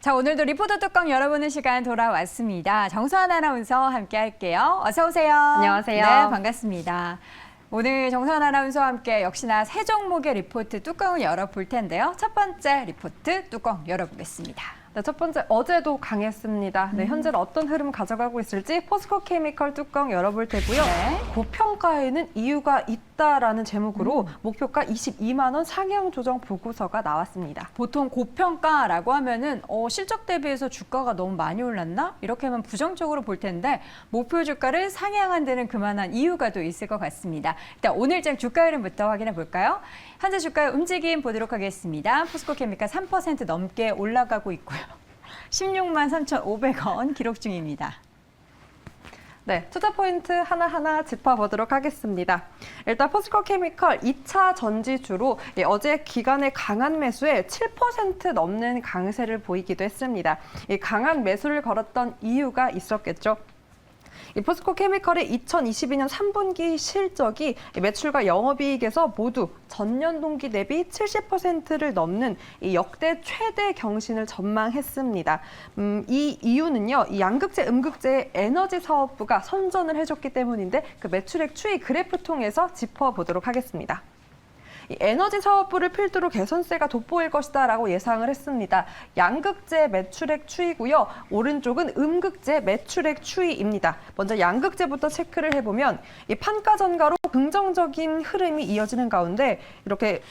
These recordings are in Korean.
자, 오늘도 리포터 뚜껑 열어보는 시간 돌아왔습니다. 정수환 아나운서 함께 할게요. 어서 오세요. 안녕하세요. 네, 반갑습니다. 오늘 정수환 아나운서와 함께 역시나 세 종목의 리포트 뚜껑을 열어볼 텐데요. 첫 번째 리포트 뚜껑 열어보겠습니다. 네, 첫 번째, 어제도 강했습니다. 네, 현재는 어떤 흐름 가져가고 있을지 포스코 케미컬 뚜껑 열어볼 테고요. 네. 고평가에는 이유가 있다라는 제목으로 목표가 22만 원 상향 조정 보고서가 나왔습니다. 보통 고평가라고 하면은 실적 대비해서 주가가 너무 많이 올랐나? 이렇게 하면 부정적으로 볼 텐데 목표 주가를 상향한 데는 그만한 이유가 또 있을 것 같습니다. 일단 오늘장 주가 흐름부터 확인해 볼까요? 현재 주가의 움직임 보도록 하겠습니다. 포스코 케미컬 3% 넘게 올라가고 있고요. 16만 3,500원 기록 중입니다. 네, 투자 포인트 하나하나 짚어보도록 하겠습니다. 일단 포스코 케미컬 2차 전지주로 어제 기간의 강한 매수에 7% 넘는 강세를 보이기도 했습니다. 이 강한 매수를 걸었던 이유가 있었겠죠. 이 포스코 케미컬의 2022년 3분기 실적이 매출과 영업이익에서 모두 전년 동기 대비 70%를 넘는 이 역대 최대 경신을 전망했습니다. 이 이유는요, 이 양극재, 음극재의 에너지 사업부가 선전을 해줬기 때문인데 그 매출액 추이 그래프 통해서 짚어보도록 하겠습니다. 이 에너지 사업부를 필두로 개선세가 돋보일 것이다라고 예상을 했습니다. 양극재 매출액 추이고요. 오른쪽은 음극재 매출액 추이입니다. 먼저 양극재부터 체크를 해보면 이 판가 전가로 긍정적인 흐름이 이어지는 가운데 이렇게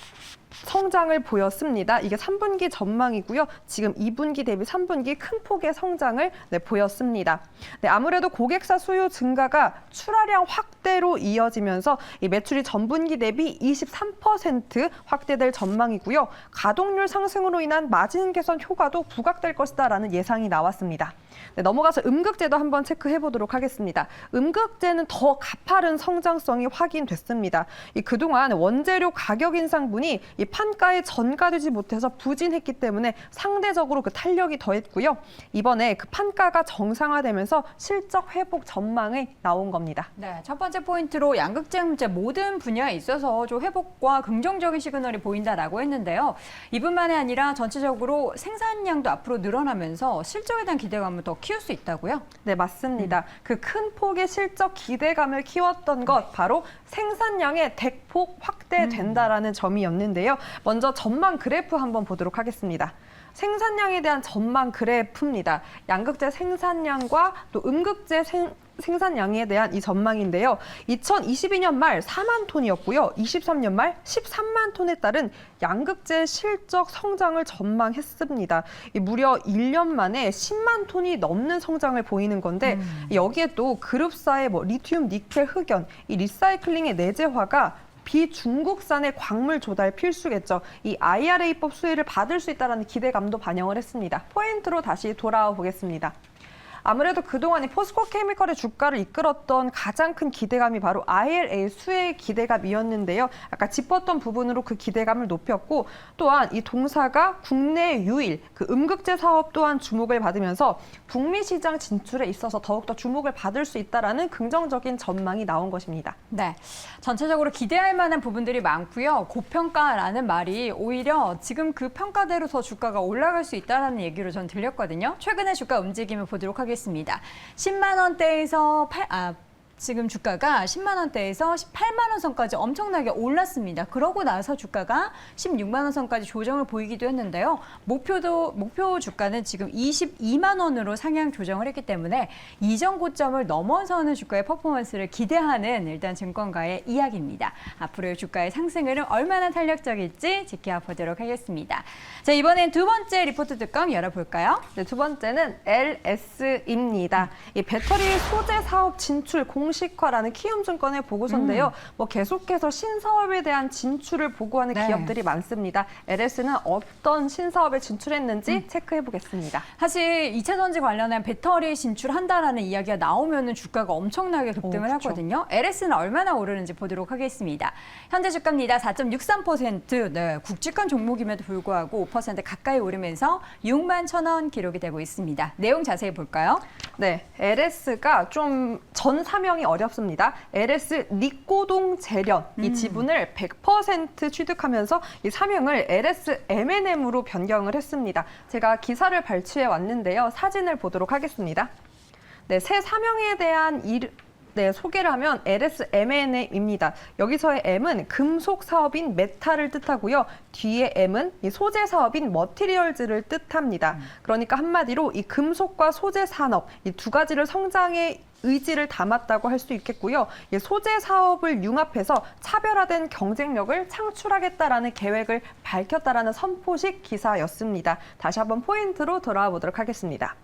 성장을 보였습니다. 이게 3분기 전망이고요. 지금 2분기 대비 3분기 큰 폭의 성장을 보였습니다. 네, 아무래도 고객사 수요 증가가 출하량 확대로 이어지면서 이 매출이 전분기 대비 23% 확대될 전망이고요. 가동률 상승으로 인한 마진 개선 효과도 부각될 것이다라는 예상이 나왔습니다. 네, 넘어가서 음극재도 한번 체크해 보도록 하겠습니다. 음극재는 더 가파른 성장성이 확인됐습니다. 그동안 원재료 가격 인상분이 이 판가에 전가되지 못해서 부진했기 때문에 상대적으로 그 탄력이 더했고요. 이번에 그 판가가 정상화되면서 실적 회복 전망이 나온 겁니다. 네, 첫 번째 포인트로 양극재 문제 모든 분야에 있어서 좀 회복과 긍정적인 시그널이 보인다라고 했는데요. 이뿐만이 아니라 전체적으로 생산량도 앞으로 늘어나면서 실적에 대한 기대감을 더 키울 수 있다고요? 네, 맞습니다. 그 큰 폭의 실적 기대감을 키웠던 것 바로 생산량의 대폭 확대된다라는 점이었는데요. 먼저 전망 그래프 한번 보도록 하겠습니다. 생산량에 대한 전망 그래프입니다. 양극재 생산량과 또 음극재 생산량에 대한 이 전망인데요. 2022년 말 4만 톤이었고요. 23년 말 13만 톤에 따른 양극재 실적 성장을 전망했습니다. 무려 1년 만에 10만 톤이 넘는 성장을 보이는 건데 여기에 또 그룹사의 리튬, 니켈, 흑연, 이 리사이클링의 내재화가 비중국산의 광물 조달 필수겠죠. 이 IRA법 수혜를 받을 수 있다는 기대감도 반영을 했습니다. 포인트로 다시 돌아와 보겠습니다. 아무래도 그동안 이 포스코 케미컬의 주가를 이끌었던 가장 큰 기대감이 바로 IRA 수혜 기대감이었는데요. 아까 짚었던 부분으로 그 기대감을 높였고 또한 이 동사가 국내 유일 그 음극재 사업 또한 주목을 받으면서 북미 시장 진출에 있어서 더욱더 주목을 받을 수 있다라는 긍정적인 전망이 나온 것입니다. 네, 전체적으로 기대할 만한 부분들이 많고요. 고평가라는 말이 오히려 지금 그 평가대로 더 주가가 올라갈 수 있다는 얘기로 전 들렸거든요. 최근의 주가 움직임을 보도록 하겠습니다. 10만 원대에서 지금 주가가 10만 원대에서 18만 원 선까지 엄청나게 올랐습니다. 그러고 나서 주가가 16만 원 선까지 조정을 보이기도 했는데요. 목표 주가는 지금 22만 원으로 상향 조정을 했기 때문에 이전 고점을 넘어서는 주가의 퍼포먼스를 기대하는 일단 증권가의 이야기입니다. 앞으로의 주가의 상승 흐름 얼마나 탄력적일지 지켜보도록 하겠습니다. 자, 이번엔 두 번째 리포트 뚜껑 열어볼까요? 네, 두 번째는 LS입니다. 이 배터리 소재 사업 진출 공식화라는 키움증권의 보고서인데요. 계속해서 신사업에 대한 진출을 보고하는 기업들이 많습니다. LS는 어떤 신사업에 진출했는지 체크해 보겠습니다. 사실 2차 전지 관련한 배터리 진출한다라는 이야기가 나오면은 주가가 엄청나게 급등을 하거든요. LS는 얼마나 오르는지 보도록 하겠습니다. 현재 주가입니다. 4.63%. 네, 굵직한 종목임에도 불구하고 5% 가까이 오르면서 6만 1,000원 기록이 되고 있습니다. 내용 자세히 볼까요? 네, LS가 좀 전 사명이 어렵습니다. LS 니꼬동 재련 이 지분을 100% 취득하면서 이 사명을 LS M&M으로 변경을 했습니다. 제가 기사를 발췌해 왔는데요. 사진을 보도록 하겠습니다. 네, 새 사명에 대한 소개를 하면 LS M&M입니다. 여기서의 M은 금속 사업인 메탈을 뜻하고요. 뒤에 M은 이 소재 사업인 머티리얼즈를 뜻합니다. 그러니까 한마디로 이 금속과 소재 산업 이 두 가지를 성장의 의지를 담았다고 할 수 있겠고요. 이 소재 사업을 융합해서 차별화된 경쟁력을 창출하겠다라는 계획을 밝혔다라는 선포식 기사였습니다. 다시 한번 포인트로 돌아와 보도록 하겠습니다.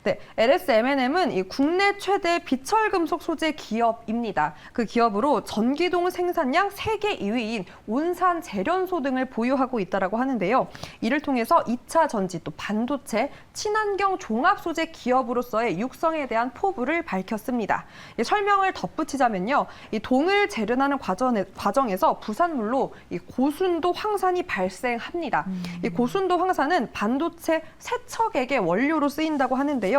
네, LS M&M은 이 국내 최대 비철금속 소재 기업입니다. 그 기업으로 전기동 생산량 세계 2위인 온산 재련소 등을 보유하고 있다고 하는데요. 이를 통해서 2차 전지 또 반도체, 친환경 종합 소재 기업으로서의 육성에 대한 포부를 밝혔습니다. 이 설명을 덧붙이자면요. 이 동을 재련하는 과정에서 부산물로 이 고순도 황산이 발생합니다. 이 고순도 황산은 반도체 세척액의 원료로 쓰인다고 하는데요.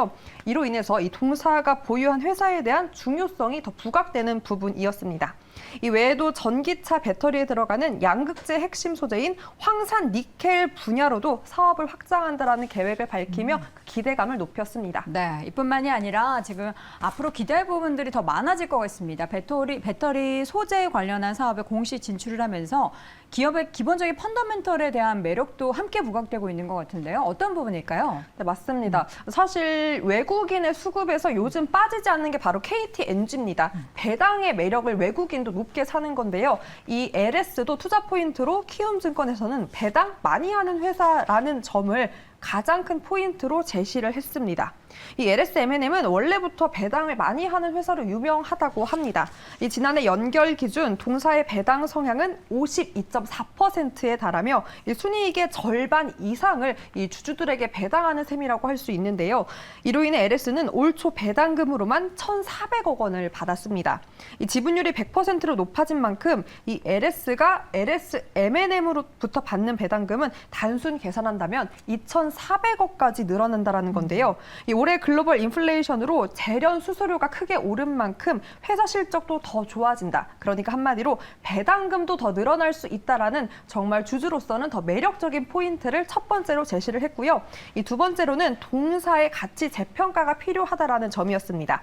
이로 인해서 이 동사가 보유한 회사에 대한 중요성이 더 부각되는 부분이었습니다. 이 외에도 전기차 배터리에 들어가는 양극재 핵심 소재인 황산 니켈 분야로도 사업을 확장한다라는 계획을 밝히며 그 기대감을 높였습니다. 네, 이뿐만이 아니라 지금 앞으로 기대할 부분들이 더 많아질 것 같습니다. 배터리 소재에 관련한 사업에 공시 진출을 하면서 기업의 기본적인 펀더멘털에 대한 매력도 함께 부각되고 있는 것 같은데요. 어떤 부분일까요? 네, 맞습니다. 사실 외국인의 수급에서 요즘 빠지지 않는 게 바로 KT 엔지입니다. 배당의 매력을 외국인도 높게 사는 건데요. 이 LS도 투자 포인트로 키움증권에서는 배당 많이 하는 회사라는 점을 가장 큰 포인트로 제시를 했습니다. 이 LS M&M은 원래부터 배당을 많이 하는 회사로 유명하다고 합니다. 이 지난해 연결 기준 동사의 배당 성향은 52.4%에 달하며 이 순이익의 절반 이상을 이 주주들에게 배당하는 셈이라고 할 수 있는데요. 이로 인해 LS는 올 초 배당금으로만 1,400억 원을 받았습니다. 이 지분율이 100%로 높아진 만큼 이 LS가 LS M&M으로부터 받는 배당금은 단순 계산한다면 2,400억까지 늘어난다는 건데요. 이 올해 글로벌 인플레이션으로 재련 수수료가 크게 오른 만큼 회사 실적도 더 좋아진다. 그러니까 한마디로 배당금도 더 늘어날 수 있다라는 정말 주주로서는 더 매력적인 포인트를 첫 번째로 제시를 했고요. 이 두 번째로는 동사의 가치 재평가가 필요하다라는 점이었습니다.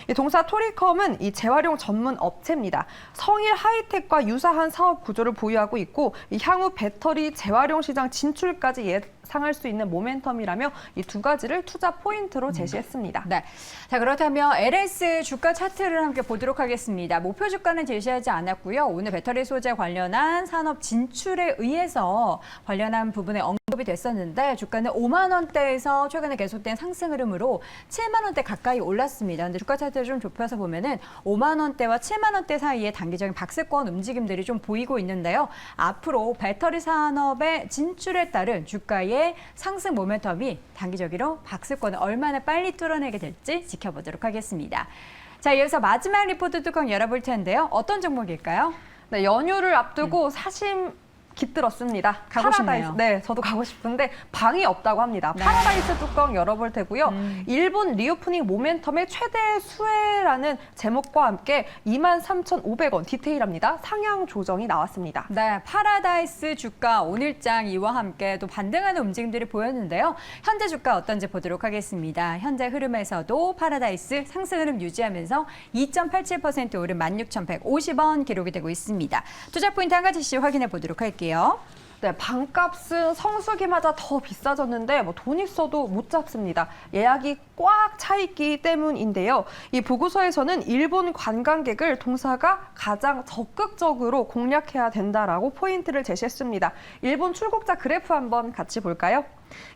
이 동사 토리컴은 이 재활용 전문 업체입니다. 성일 하이텍과 유사한 사업 구조를 보유하고 있고 이 향후 배터리 재활용 시장 진출까지 예상할 수 있는 모멘텀이라며 이 두 가지를 투자 포인트로 제시했습니다. 네. 자, 그렇다면 LS 주가 차트를 함께 보도록 하겠습니다. 목표 주가는 제시하지 않았고요. 오늘 배터리 소재 관련한 산업 진출에 의해서 관련한 부분에 언급이 됐었는데 주가는 5만 원대에서 최근에 계속된 상승 흐름으로 7만 원대 가까이 올랐습니다. 근데 주가 차트를 좀 좁혀서 보면은 5만 원대와 7만 원대 사이에 단기적인 박스권 움직임들이 좀 보이고 있는데요. 앞으로 배터리 산업의 진출에 따른 주가의 상승 모멘텀이 단기적으로 박스권을 얼마나 빨리 뚫어내게 될지 지켜보도록 하겠습니다. 자, 이어서 마지막 리포트 뚜껑 열어볼 텐데요. 어떤 종목일까요? 네, 연휴를 앞두고 사심 깃들었습니다. 가고 싶네요. 네, 저도 가고 싶은데 방이 없다고 합니다. 네. 파라다이스 뚜껑 열어볼 테고요. 일본 리오프닝 모멘텀의 최대 수혜라는 제목과 함께 23,500원 디테일합니다. 상향 조정이 나왔습니다. 네, 파라다이스 주가 오늘장 이와 함께 또 반등하는 움직임들이 보였는데요. 현재 주가 어떤지 보도록 하겠습니다. 현재 흐름에서도 파라다이스 상승 흐름 유지하면서 2.87% 오른 16,150원 기록이 되고 있습니다. 투자 포인트 한 가지씩 확인해 보도록 할게요. 네, 방값은 성수기마다 더 비싸졌는데 돈 있어도 못 잡습니다. 예약이 꽉 차 있기 때문인데요. 이 보고서에서는 일본 관광객을 동사가 가장 적극적으로 공략해야 된다라고 포인트를 제시했습니다. 일본 출국자 그래프 한번 같이 볼까요?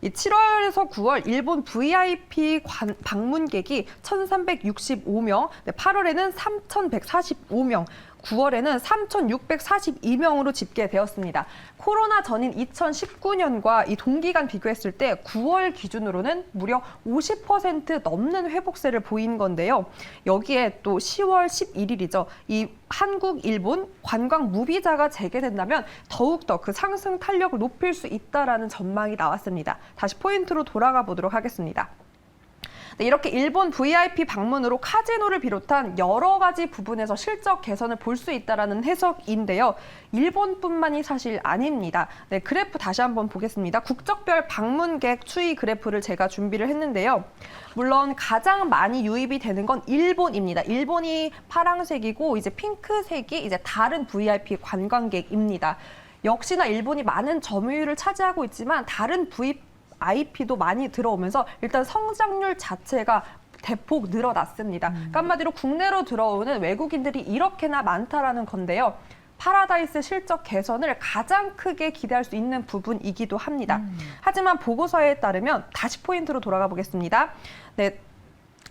이 7월에서 9월 일본 VIP 방문객이 1,365명, 8월에는 3,145명, 9월에는 3,642명으로 집계되었습니다. 코로나 전인 2019년과 이 동기간 비교했을 때 9월 기준으로는 무려 50% 넘는 회복세를 보인 건데요. 여기에 또 10월 11일이죠. 이 한국, 일본 관광 무비자가 재개된다면 더욱더 그 상승 탄력을 높일 수 있다라는 전망이 나왔습니다. 다시 포인트로 돌아가 보도록 하겠습니다. 네, 이렇게 일본 VIP 방문으로 카지노를 비롯한 여러 가지 부분에서 실적 개선을 볼 수 있다라는 해석인데요. 일본뿐만이 사실 아닙니다. 네, 그래프 다시 한번 보겠습니다. 국적별 방문객 추이 그래프를 제가 준비를 했는데요. 물론 가장 많이 유입이 되는 건 일본입니다. 일본이 파란색이고 이제 핑크색이 이제 다른 VIP 관광객입니다. 역시나 일본이 많은 점유율을 차지하고 있지만 다른 VIP도 많이 들어오면서 일단 성장률 자체가 대폭 늘어났습니다. 그러니까 한마디로 국내로 들어오는 외국인들이 이렇게나 많다라는 건데요. 파라다이스 실적 개선을 가장 크게 기대할 수 있는 부분이기도 합니다. 하지만 보고서에 따르면 다시 포인트로 돌아가 보겠습니다. 네.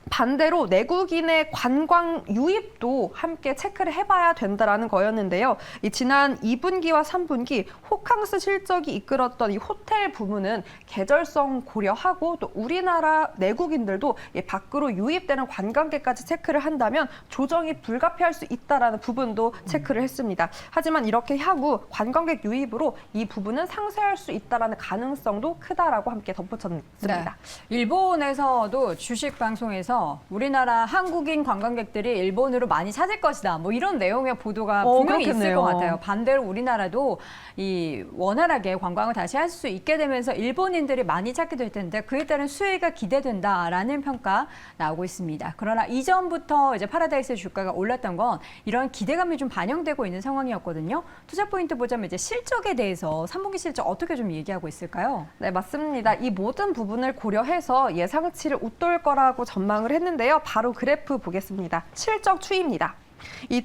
반대로 내국인의 관광 유입도 함께 체크를 해봐야 된다라는 거였는데요. 이 지난 2분기와 3분기 호캉스 실적이 이끌었던 이 호텔 부문은 계절성 고려하고 또 우리나라 내국인들도 밖으로 유입되는 관광객까지 체크를 한다면 조정이 불가피할 수 있다라는 부분도 체크를 했습니다. 하지만 이렇게 향후 관광객 유입으로 이 부분은 상쇄할 수 있다라는 가능성도 크다라고 함께 덧붙였습니다. 네. 일본에서도 주식 방송에서 우리나라 한국인 관광객들이 일본으로 많이 찾을 것이다. 뭐 이런 내용의 보도가 분명히 있을 그렇겠네요. 것 같아요. 반대로 우리나라도 이 원활하게 관광을 다시 할 수 있게 되면서 일본인들이 많이 찾게 될 텐데 그에 따른 수혜가 기대된다라는 평가 나오고 있습니다. 그러나 이전부터 이제 파라다이스 주가가 올랐던 건 이런 기대감이 좀 반영되고 있는 상황이었거든요. 투자 포인트 보자면 이제 실적에 대해서 3분기 실적 어떻게 좀 얘기하고 있을까요? 네, 맞습니다. 이 모든 부분을 고려해서 예상치를 웃돌 거라고 전망을 했는데요. 바로 그래프 보겠습니다. 실적 추이입니다.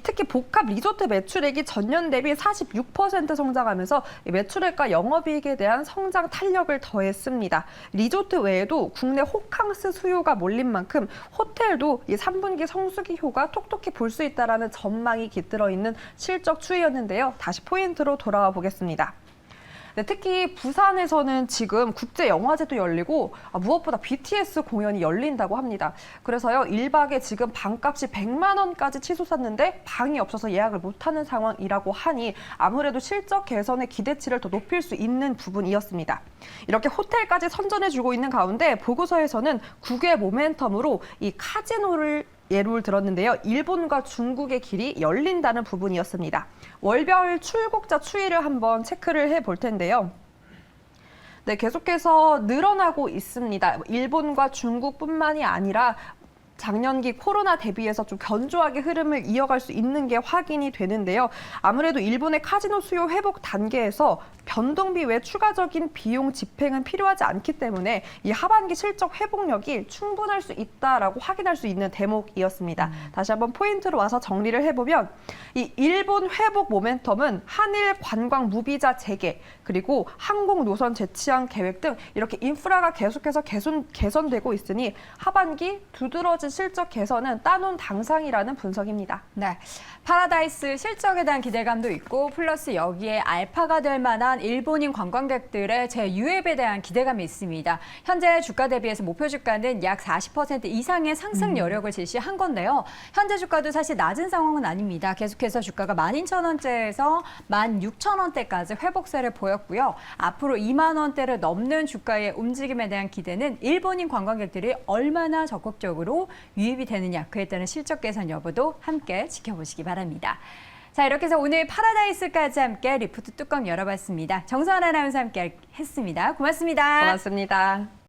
특히 복합 리조트 매출액이 전년 대비 46% 성장하면서 매출액과 영업이익에 대한 성장 탄력을 더했습니다. 리조트 외에도 국내 호캉스 수요가 몰린 만큼 호텔도 이 3분기 성수기 효과 톡톡히 볼 수 있다라는 전망이 깃들어 있는 실적 추이였는데요. 다시 포인트로 돌아와 보겠습니다. 네, 특히 부산에서는 지금 국제영화제도 열리고 무엇보다 BTS 공연이 열린다고 합니다. 그래서요, 1박에 지금 방값이 100만 원까지 치솟았는데 방이 없어서 예약을 못하는 상황이라고 하니 아무래도 실적 개선의 기대치를 더 높일 수 있는 부분이었습니다. 이렇게 호텔까지 선전해주고 있는 가운데 보고서에서는 국외 모멘텀으로 이 카지노를 예를 들었는데요. 일본과 중국의 길이 열린다는 부분이었습니다. 월별 출국자 추이를 한번 체크를 해볼 텐데요. 네, 계속해서 늘어나고 있습니다. 일본과 중국뿐만이 아니라 작년기 코로나 대비해서 좀 견조하게 흐름을 이어갈 수 있는 게 확인이 되는데요. 아무래도 일본의 카지노 수요 회복 단계에서 변동비 외 추가적인 비용 집행은 필요하지 않기 때문에 이 하반기 실적 회복력이 충분할 수 있다라고 확인할 수 있는 대목이었습니다. 다시 한번 포인트로 와서 정리를 해보면 이 일본 회복 모멘텀은 한일 관광 무비자 재개 그리고 항공 노선 재치항 계획 등 이렇게 인프라가 계속해서 개선되고 있으니 하반기 두드러진 실적 개선은 따놓은 당상이라는 분석입니다. 네, 파라다이스 실적에 대한 기대감도 있고 플러스 여기에 알파가 될 만한 일본인 관광객들의 재유입에 대한 기대감이 있습니다. 현재 주가 대비해서 목표 주가는 약 40% 이상의 상승 여력을 제시한 건데요. 현재 주가도 사실 낮은 상황은 아닙니다. 계속해서 주가가 12,000원대에서 16,000원대까지 회복세를 보였고요. 앞으로 2만 원대를 넘는 주가의 움직임에 대한 기대는 일본인 관광객들이 얼마나 적극적으로 유입이 되느냐, 그에 따른 실적 개선 여부도 함께 지켜보시기 바랍니다. 자, 이렇게 해서 오늘 파라다이스까지 함께 리포트 뚜껑 열어봤습니다. 정서원 아나운서 함께 했습니다. 고맙습니다. 고맙습니다.